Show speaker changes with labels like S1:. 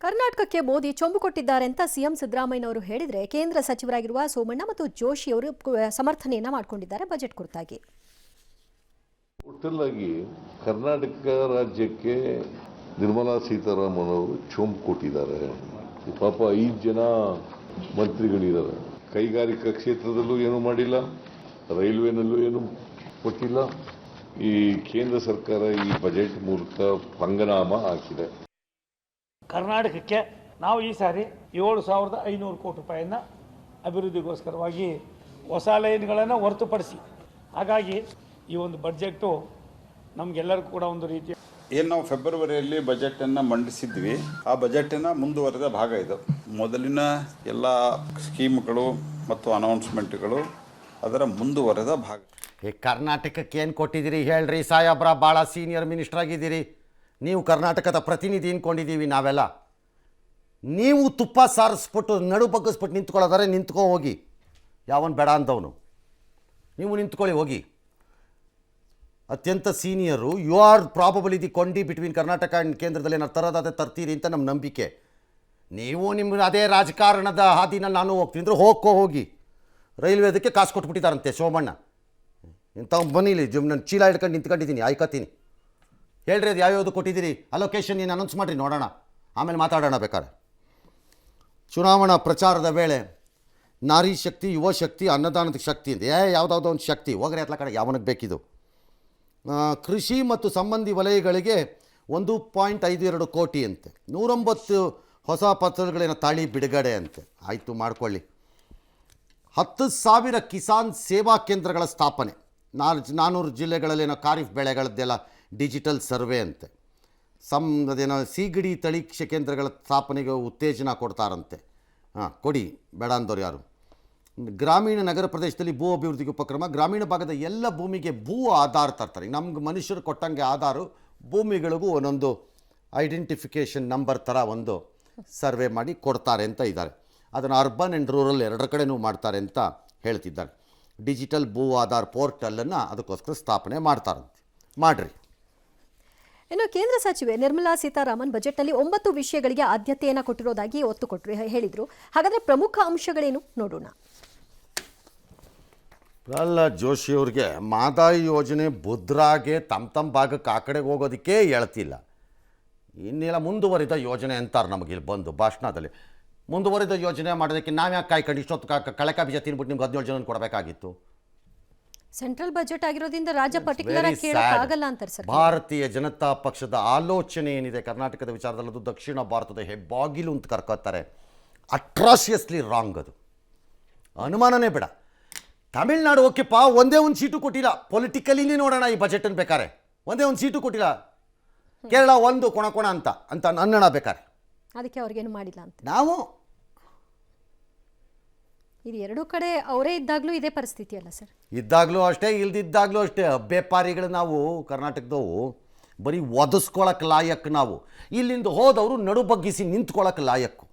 S1: ಕರ್ನಾಟಕಕ್ಕೆ ಮೋದಿ ಚೊಂಬು ಕೊಟ್ಟಿದ್ದಾರೆ ಅಂತ ಸಿಎಂ ಸಿದ್ದರಾಮಯ್ಯನವರು ಹೇಳಿದರೆ ಕೇಂದ್ರ ಸಚಿವರಾಗಿರುವ ಸೋಮಣ್ಣ ಮತ್ತು ಜೋಶಿ ಅವರು ಸಮರ್ಥನೆಯನ್ನ ಮಾಡಿಕೊಂಡಿದ್ದಾರೆ ಬಜೆಟ್ ಕುರಿತಾಗಿ.
S2: ಒಟ್ಟಲ್ಲಾಗಿ ಕರ್ನಾಟಕ ರಾಜ್ಯಕ್ಕೆ ನಿರ್ಮಲಾ ಸೀತಾರಾಮನ್ ಅವರು ಚೊಂಬು ಕೊಟ್ಟಿದ್ದಾರೆ. ಪಾಪ 5 ಜನ ಮಂತ್ರಿಗಳಿದ್ದಾರೆ. ಕೈಗಾರಿಕಾ ಕ್ಷೇತ್ರದಲ್ಲೂ ಏನು ಮಾಡಿಲ್ಲ, ರೈಲ್ವೆನಲ್ಲೂ ಏನು ಕೊಟ್ಟಿಲ್ಲ. ಈ ಕೇಂದ್ರ ಸರ್ಕಾರ ಈ ಬಜೆಟ್ ಮೂಲಕ ಪಂಗನಾಮ ಹಾಕಿದೆ.
S3: ಕರ್ನಾಟಕಕ್ಕೆ ನಾವು ಈ ಸಾರಿ 7,500 ಕೋಟಿ ರೂಪಾಯಿಯನ್ನು ಅಭಿವೃದ್ಧಿಗೋಸ್ಕರವಾಗಿ ಹೊಸ ಲೈನ್ಗಳನ್ನು ಹೊರತುಪಡಿಸಿ, ಹಾಗಾಗಿ ಈ ಒಂದು ಬಡ್ಜೆಟ್ಟು ನಮಗೆಲ್ಲರಿಗೂ ಕೂಡ ಒಂದು ರೀತಿಯ
S4: ಏನು ನಾವು ಫೆಬ್ರವರಿಯಲ್ಲಿ ಬಜೆಟನ್ನು ಮಂಡಿಸಿದ್ವಿ, ಆ ಬಜೆಟಿನ ಮುಂದುವರೆದ ಭಾಗ ಇದು. ಮೊದಲಿನ ಎಲ್ಲ ಸ್ಕೀಮ್ಗಳು ಮತ್ತು ಅನೌನ್ಸ್ಮೆಂಟ್ಗಳು ಅದರ ಮುಂದುವರೆದ ಭಾಗ.
S5: ಈ ಕರ್ನಾಟಕಕ್ಕೆ ಏನು ಕೊಟ್ಟಿದ್ದೀರಿ ಹೇಳ್ರಿ ಸಾಹೇಬ್ರ? ಭಾಳ ಸೀನಿಯರ್ ಮಿನಿಸ್ಟರ್ ಆಗಿದ್ದೀರಿ ನೀವು. ಕರ್ನಾಟಕದ ಪ್ರತಿನಿಧಿ ಅಂದ್ಕೊಂಡಿದ್ದೀವಿ ನಾವೆಲ್ಲ. ನೀವು ತುಪ್ಪ ಸಾರಿಸ್ಬಿಟ್ಟು ನಡು ಬಗ್ಗಿಸ್ಬಿಟ್ಟು ನಿಂತ್ಕೊಳ್ಳೋದಾರೆ ನಿಂತ್ಕೊ ಹೋಗಿ. ಯಾವನು ಬೇಡ ಅಂದವನು, ನೀವು ನಿಂತ್ಕೊಳ್ಳಿ ಹೋಗಿ. ಅತ್ಯಂತ senior. You are probably the ಕೊಂಡಿ ಬಿಟ್ವೀನ್ ಕರ್ನಾಟಕ ಆ್ಯಂಡ್ ಕೇಂದ್ರದಲ್ಲಿ ಏನಾರು ತರೋದಾದರೆ ತರ್ತೀರಿ ಅಂತ ನಮ್ಮ ನಂಬಿಕೆ. ನೀವು ನಿಮ್ಮ ಅದೇ ರಾಜಕಾರಣದ ಹಾದಿನಲ್ಲಿ ನಾನು ಹೋಗ್ತೀನಿ ಅಂದರೆ ಹೋಗಿ. ರೈಲ್ವೇದಕ್ಕೆ ಕಾಸು ಕೊಟ್ಬಿಟ್ಟಿದ್ದಾರಂತೆ ಸೋಮಣ್ಣ. ಇಂಥ ಬನ್ನಿಲಿ ನನ್ನ ಚೀಲ ಹಿಡ್ಕೊಂಡು ನಿಂತ್ಕೊಂಡಿದ್ದೀನಿ, ಆಯ್ಕತ್ತೀನಿ. ಹೇಳ್ರಿ ಅದು ಯಾವ್ಯಾವುದು ಕೊಟ್ಟಿದ್ದೀರಿ, ಅಲೋಕೇಶನ್ ನೀನು ಅನೌನ್ಸ್ ಮಾಡಿರಿ ನೋಡೋಣ, ಆಮೇಲೆ ಮಾತಾಡೋಣ ಬೇಕಾದ್ರೆ. ಚುನಾವಣಾ ಪ್ರಚಾರದ ವೇಳೆ ನಾರಿ ಶಕ್ತಿ, ಯುವ ಶಕ್ತಿ, ಅನ್ನದಾನದ ಶಕ್ತಿ ಅಂತ ಯಾವುದಾವುದೋ ಒಂದು ಶಕ್ತಿ ಹೋಗ್ರೆ ಎಲ್ಲ ಕಡೆ ಯಾವನಿಗೆ ಬೇಕಿದು. ಕೃಷಿ ಮತ್ತು ಸಂಬಂಧಿ ವಲಯಗಳಿಗೆ 1.52 ಕೋಟಿ ಅಂತೆ. 109 ಹೊಸ ಪತ್ರಗಳೇನೋ ತಾಳಿ ಬಿಡುಗಡೆ ಅಂತೆ. ಆಯಿತು ಮಾಡ್ಕೊಳ್ಳಿ. 10,000 ಕಿಸಾನ್ ಸೇವಾ ಕೇಂದ್ರಗಳ ಸ್ಥಾಪನೆ. 400 ಜಿಲ್ಲೆಗಳಲ್ಲೇನೋ ಖಾರಿಫ್ ಬೆಳೆಗಳದ್ದೆಲ್ಲ ಡಿಜಿಟಲ್ ಸರ್ವೆ ಅಂತೆ. ಅದೇನೋ ಸೀಗಡಿ ತಳಿ ಕೇಂದ್ರಗಳ ಸ್ಥಾಪನೆಗೆ ಉತ್ತೇಜನ ಕೊಡ್ತಾರಂತೆ. ಕೊಡಿ, ಬೇಡ ಅಂದವ್ರು ಯಾರು. ಗ್ರಾಮೀಣ ನಗರ ಪ್ರದೇಶದಲ್ಲಿ ಭೂ ಅಭಿವೃದ್ಧಿಗೆ ಉಪಕ್ರಮ. ಗ್ರಾಮೀಣ ಭಾಗದ ಎಲ್ಲ ಭೂಮಿಗೆ ಭೂ ಆಧಾರ್ ತರ್ತಾರೆ. ನಮ್ಗೆ ಮನುಷ್ಯರು ಕೊಟ್ಟಂಗೆ ಆಧಾರು, ಭೂಮಿಗಳಿಗೂ ಒಂದೊಂದು ಐಡೆಂಟಿಫಿಕೇಷನ್ ನಂಬರ್ ಥರ ಒಂದು ಸರ್ವೆ ಮಾಡಿ ಕೊಡ್ತಾರೆ ಅಂತ ಇದ್ದಾರೆ. ಅದನ್ನು ಅರ್ಬನ್ ಆ್ಯಂಡ್ ರೂರಲ್ ಎರಡರ ಕಡೆನೂ ಮಾಡ್ತಾರೆ ಅಂತ ಹೇಳ್ತಿದ್ದಾರೆ. ಡಿಜಿಟಲ್ ಭೂ ಆಧಾರ್ ಪೋರ್ಟಲನ್ನು ಅದಕ್ಕೋಸ್ಕರ ಸ್ಥಾಪನೆ ಮಾಡ್ತಾರಂತೆ. ಮಾಡಿರಿ.
S1: ಇನ್ನು ಕೇಂದ್ರ ಸಚಿವೆ ನಿರ್ಮಲಾ ಸೀತಾರಾಮನ್ ಬಜೆಟ್ನಲ್ಲಿ 9 ವಿಷಯಗಳಿಗೆ ಆದ್ಯತೆಯನ್ನು ಕೊಟ್ಟಿರೋದಾಗಿ ಒತ್ತು ಕೊಟ್ಟರು ಹೇಳಿದರು. ಹಾಗಾದರೆ ಪ್ರಮುಖ ಅಂಶಗಳೇನು ನೋಡೋಣ.
S5: ಅಲ್ಲ, ಜೋಶಿಯವ್ರಿಗೆ ಮಾದಾಯಿ ಯೋಜನೆ ಬುದ್ರಾಗೆ ತಮ್ಮ ಭಾಗಕ್ಕೆ ಆ ಕಡೆಗೆ ಹೋಗೋದಕ್ಕೆ ಹೇಳ್ತಿಲ್ಲ. ಇನ್ನೆಲ್ಲ ಮುಂದುವರಿದ ಯೋಜನೆ ಅಂತಾರೆ ನಮಗಿಲ್ಲಿ ಬಂದು ಭಾಷಣದಲ್ಲಿ. ಮುಂದುವರಿದ ಯೋಜನೆ ಮಾಡೋದಕ್ಕೆ ನಾವು ಯಾಕೆ ಕಾಯ್ಕೊಂಡು ಇಷ್ಟೊತ್ತು ಕಳೆಕಾಯಿ ಬೀಜ ತಿನ್ಬಿಟ್ಟು ನಿಮ್ಗೆ 17 ಜನ ಕೊಡಬೇಕಾಗಿತ್ತು?
S1: ಸೆಂಟ್ರಲ್ ಬಜೆಟ್ ಆಗಿರೋದ್ರಿಂದ ರಾಜ್ಯ ಪರ್ಟಿಕ್ಯುಲರ್ ಆಗಿ ಕೇಳೋಕ್ಕಾಗಲ್ಲ ಅಂತಾರೆ ಸರ್.
S5: ಭಾರತೀಯ ಜನತಾ ಪಕ್ಷದ ಆಲೋಚನೆ ಏನಿದೆ ಕರ್ನಾಟಕದ ವಿಚಾರದಲ್ಲದು ದಕ್ಷಿಣ ಭಾರತದ ಹೆಬ್ಬಾಗಿಲು ಅಂತ ಕರ್ಕೋತಾರೆ. ಅಟ್ರಾಸಿಯಸ್ಲಿ ರಾಂಗ್. ಅದು ಅನುಮಾನನೇ ಬೇಡ. ತಮಿಳ್ನಾಡು ಓಕೆಪ್ಪ, ಒಂದೇ ಒಂದು ಸೀಟು ಕೊಟ್ಟಿಲ್ಲ. ಪೊಲಿಟಿಕಲಿನೇ ನೋಡೋಣ ಈ ಬಜೆಟನ್ನು ಬೇಕಾರೆ. ಒಂದೇ ಒಂದು ಸೀಟು ಕೊಟ್ಟಿಲ್ಲ. ಕೇರಳ ಒಂದು ಕೊಣ ಅಂತ ಅನ್ನೋಣ ಬೇಕಾರೆ.
S1: ಅದಕ್ಕೆ ಅವ್ರಿಗೇನು ಮಾಡಿಲ್ಲ ಅಂತ
S5: ನಾವು
S1: ಇದು ಎರಡೂ ಕಡೆ ಅವರೇ ಇದ್ದಾಗಲೂ ಇದೇ ಪರಿಸ್ಥಿತಿ ಅಲ್ಲ ಸರ್?
S5: ಇದ್ದಾಗಲೂ ಅಷ್ಟೇ, ಇಲ್ದಿದ್ದಾಗಲೂ ಅಷ್ಟೇ. ಬೇಪಾರಿಗಳು ನಾವು ಕರ್ನಾಟಕದವು ಬರೀ ಒದಿಸ್ಕೊಳಕ್ಕೆ ಲಾಯಕ್. ನಾವು ಇಲ್ಲಿಂದ ಹೋದವರು ನಡು ಬಗ್ಗಿಸಿ ನಿಂತ್ಕೊಳ್ಳೋಕೆ ಲಾಯಕ್ಕು.